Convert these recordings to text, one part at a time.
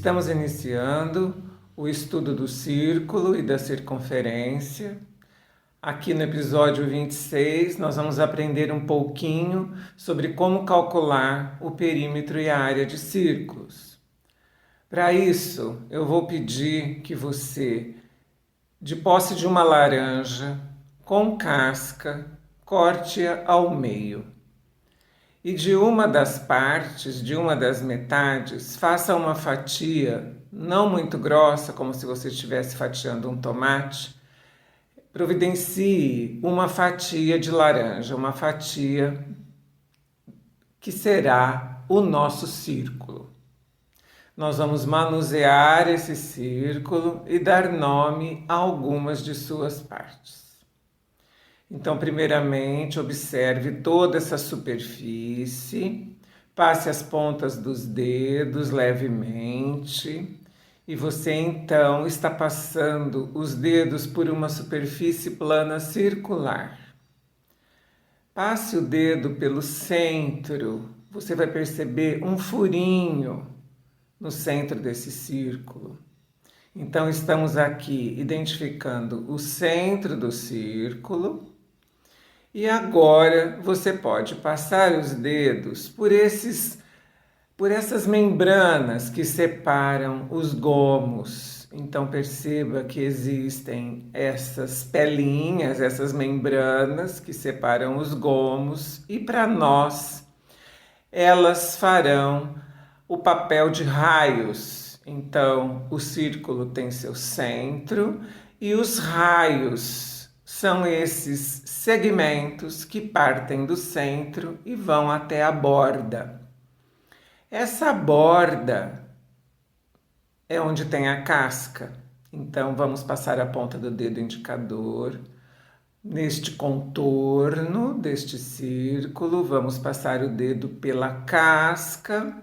Estamos iniciando o estudo do círculo e da circunferência. Aqui no episódio 26, nós vamos aprender um pouquinho sobre como calcular o perímetro e a área de círculos. Para isso, eu vou pedir que você, de posse de uma laranja com casca, corte-a ao meio. E de uma das partes, de uma das metades, faça uma fatia, não muito grossa, como se você estivesse fatiando um tomate. Providencie uma fatia de laranja, uma fatia que será o nosso círculo. Nós vamos manusear esse círculo e dar nome a algumas de suas partes. Então, primeiramente, observe toda essa superfície, passe as pontas dos dedos levemente e você então está passando os dedos por uma superfície plana circular. Passe o dedo pelo centro, você vai perceber um furinho no centro desse círculo. Então, estamos aqui identificando o centro do círculo. E agora você pode passar os dedos por essas membranas que separam os gomos. Então perceba que existem essas pelinhas, essas membranas que separam os gomos e para nós elas farão o papel de raios. Então o círculo tem seu centro e os raios são esses segmentos que partem do centro e vão até a borda. Essa borda é onde tem a casca. Então, vamos passar a ponta do dedo indicador neste contorno deste círculo. Vamos passar o dedo pela casca.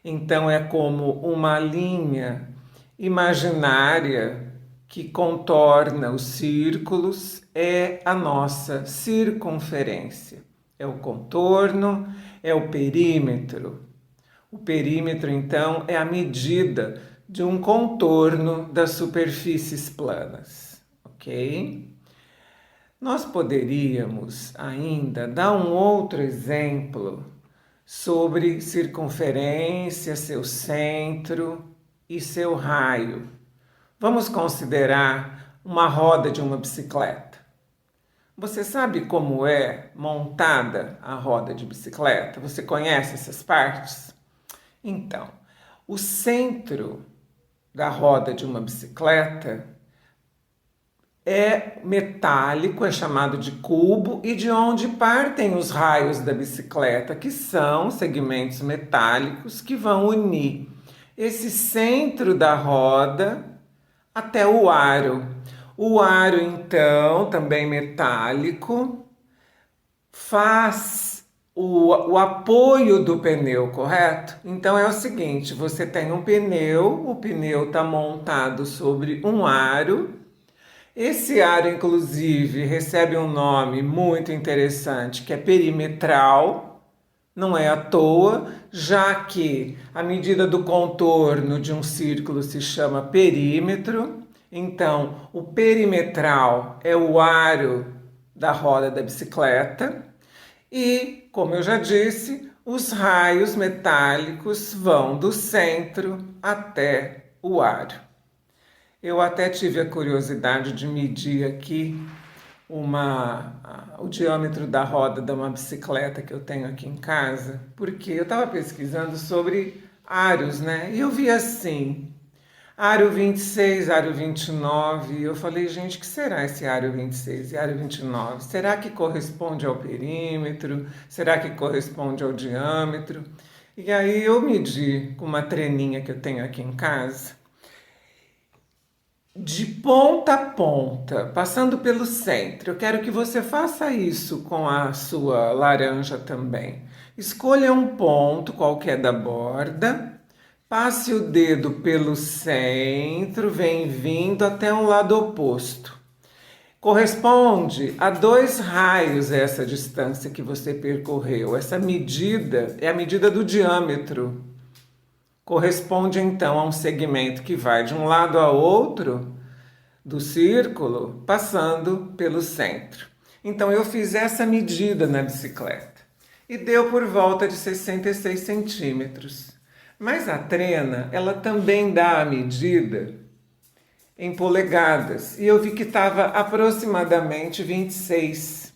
Então, é como uma linha imaginária que contorna os círculos, é a nossa circunferência. É o contorno, é o perímetro. O perímetro, então, é a medida de um contorno das superfícies planas, ok? Nós poderíamos ainda dar um outro exemplo sobre circunferência, seu centro e seu raio. Vamos considerar uma roda de uma bicicleta. Você sabe como é montada a roda de bicicleta? Você conhece essas partes? Então, o centro da roda de uma bicicleta é metálico, é chamado de cubo, e de onde partem os raios da bicicleta, que são segmentos metálicos que vão unir esse centro da roda até o aro. O aro, então, também metálico, faz o apoio do pneu, correto? Então é o seguinte, você tem um pneu, o pneu está montado sobre um aro. Esse aro, inclusive, recebe um nome muito interessante, que é perimetral. Não é à toa, já que a medida do contorno de um círculo se chama perímetro. Então, o perimetral é o aro da roda da bicicleta. E, como eu já disse, os raios metálicos vão do centro até o aro. Eu até tive a curiosidade de medir aqui o diâmetro da roda de uma bicicleta que eu tenho aqui em casa, porque eu estava pesquisando sobre aros, né? E eu vi assim, aro 26, aro 29, e eu falei, gente, o que será esse aro 26 e aro 29? Será que corresponde ao perímetro? Será que corresponde ao diâmetro? E aí eu medi com uma treninha que eu tenho aqui em casa, de ponta a ponta, passando pelo centro. Eu quero que você faça isso com a sua laranja também. Escolha um ponto qualquer da borda, passe o dedo pelo centro, vem vindo até um lado oposto. Corresponde a 2 raios essa distância que você percorreu. Essa medida é a medida do diâmetro. corresponde então a um segmento que vai de um lado a outro do círculo, passando pelo centro. Então eu fiz essa medida na bicicleta e deu por volta de 66 centímetros. Mas a trena, ela também dá a medida em polegadas e eu vi que estava aproximadamente 26.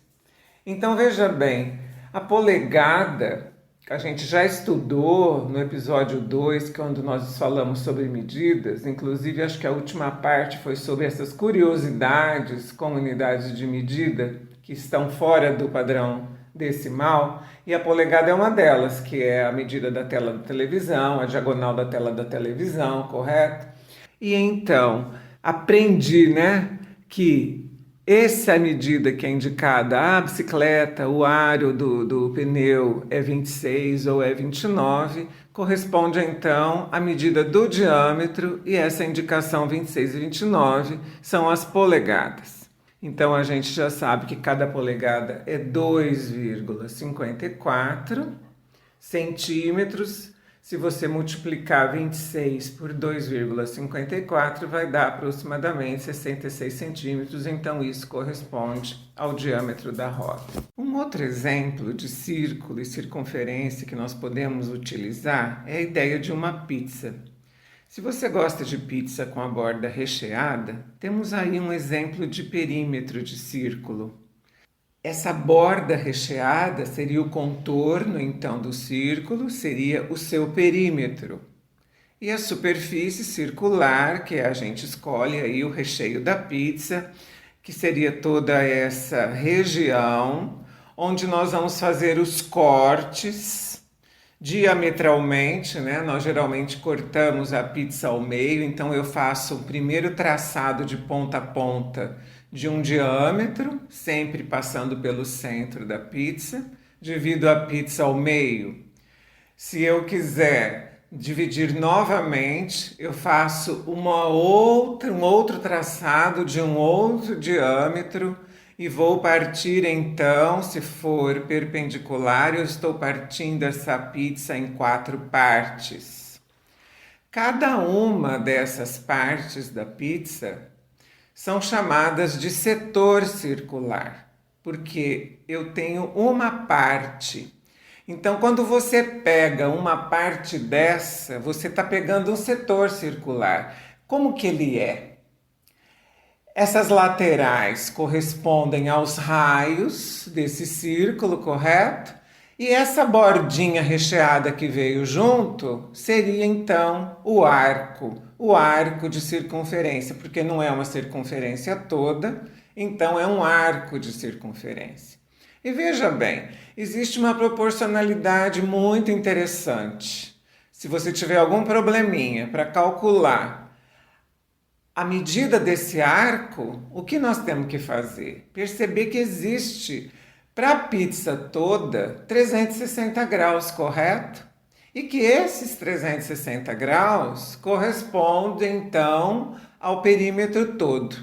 Então veja bem, a polegada a gente já estudou no episódio 2, quando nós falamos sobre medidas, inclusive acho que a última parte foi sobre essas curiosidades com unidades de medida que estão fora do padrão decimal, e a polegada é uma delas, que é a medida da tela da televisão, a diagonal da tela da televisão, correto? E então, aprendi, né, que essa medida que é indicada, a bicicleta, o aro do pneu é 26 ou é 29, corresponde então à medida do diâmetro e essa indicação 26 e 29 são as polegadas. Então a gente já sabe que cada polegada é 2,54 centímetros. Se você multiplicar 26 por 2,54, vai dar aproximadamente 66 centímetros, então isso corresponde ao diâmetro da roda. Um outro exemplo de círculo e circunferência que nós podemos utilizar é a ideia de uma pizza. Se você gosta de pizza com a borda recheada, temos aí um exemplo de perímetro de círculo. Essa borda recheada seria o contorno, então, do círculo, seria o seu perímetro. E a superfície circular, que a gente escolhe aí o recheio da pizza, que seria toda essa região, onde nós vamos fazer os cortes diametralmente, né? Nós geralmente cortamos a pizza ao meio, então eu faço o primeiro traçado de ponta a ponta de um diâmetro, sempre passando pelo centro da pizza, divido a pizza ao meio. Se eu quiser dividir novamente, eu faço um outro traçado de um outro diâmetro e vou partir então, se for perpendicular, eu estou partindo essa pizza em 4 partes. Cada uma dessas partes da pizza são chamadas de setor circular, porque eu tenho uma parte. Então, quando você pega uma parte dessa, você está pegando um setor circular. Como que ele é? Essas laterais correspondem aos raios desse círculo, correto? E essa bordinha recheada que veio junto seria então o arco de circunferência, porque não é uma circunferência toda, então é um arco de circunferência. E veja bem, existe uma proporcionalidade muito interessante. Se você tiver algum probleminha para calcular a medida desse arco, o que nós temos que fazer? Perceber que existe, para a pizza toda, 360 graus, correto? E que esses 360 graus correspondem, então, ao perímetro todo.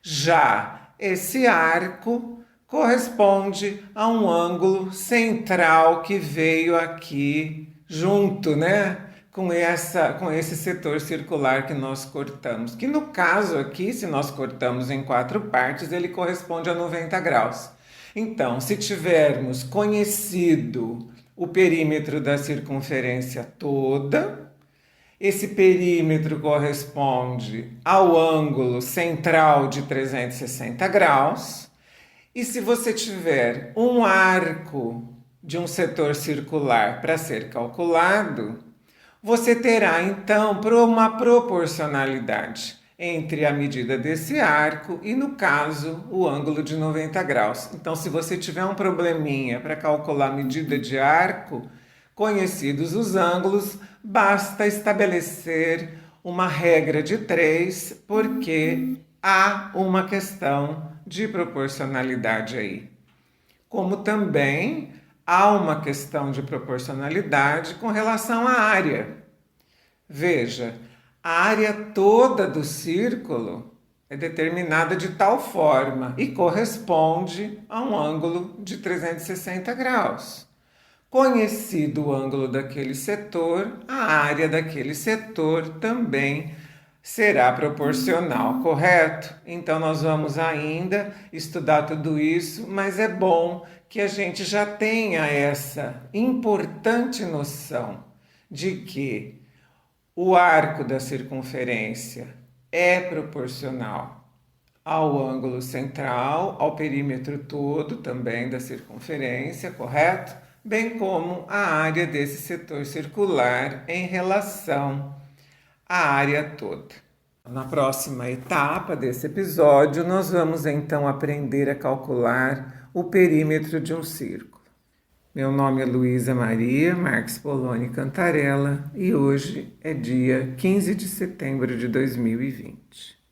Já esse arco corresponde a um ângulo central que veio aqui junto, né? Com esse setor circular que nós cortamos. Que no caso aqui, se nós cortamos em 4 partes, ele corresponde a 90 graus. Então, se tivermos conhecido o perímetro da circunferência toda, esse perímetro corresponde ao ângulo central de 360 graus. E se você tiver um arco de um setor circular para ser calculado, você terá então uma proporcionalidade entre a medida desse arco e, no caso, o ângulo de 90 graus. Então, se você tiver um probleminha para calcular a medida de arco, conhecidos os ângulos, basta estabelecer uma regra de 3, porque há uma questão de proporcionalidade aí. Como também há uma questão de proporcionalidade com relação à área. Veja, a área toda do círculo é determinada de tal forma e corresponde a um ângulo de 360 graus. Conhecido o ângulo daquele setor, a área daquele setor também será proporcional, correto? Então nós vamos ainda estudar tudo isso, mas é bom que a gente já tenha essa importante noção de que o arco da circunferência é proporcional ao ângulo central, ao perímetro todo também da circunferência, correto? Bem como a área desse setor circular em relação à área toda. Na próxima etapa desse episódio, nós vamos então aprender a calcular o perímetro de um círculo. Meu nome é Luísa Maria Marques Poloni Cantarella e hoje é dia 15 de setembro de 2020.